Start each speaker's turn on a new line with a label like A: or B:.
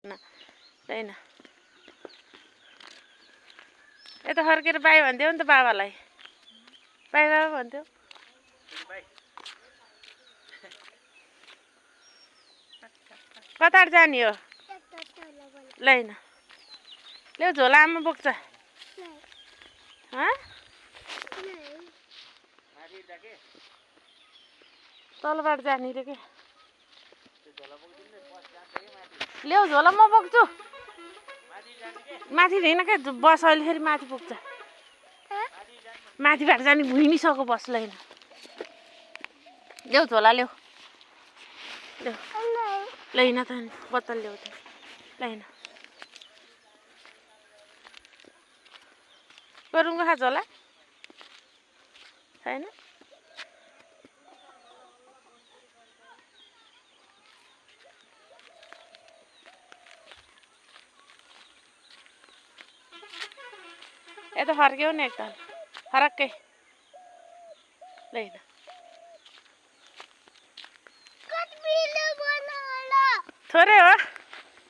A: छैन यता फर्केर बाई भन्थ्यौ नि त बाबालाई बाई बाबा भन्थ्यौ कतार जाने हो लैन ल्याउ झोला आमा बोक्छ तलबाट जाने रे के ल्याउ झोला म बोक्छु माथि होइन क्या बस अहिले फेरि माथि पुग्छ माथिबाट जाने भुइँनिसक्यो बस लैन ल्याउ झोला ल्याउ लैन त बोतल ल्याउ त लैन गरुङको खा झोला छैन यता फर्क्यौ नि एकताल फरक्कै लैन थोरै हो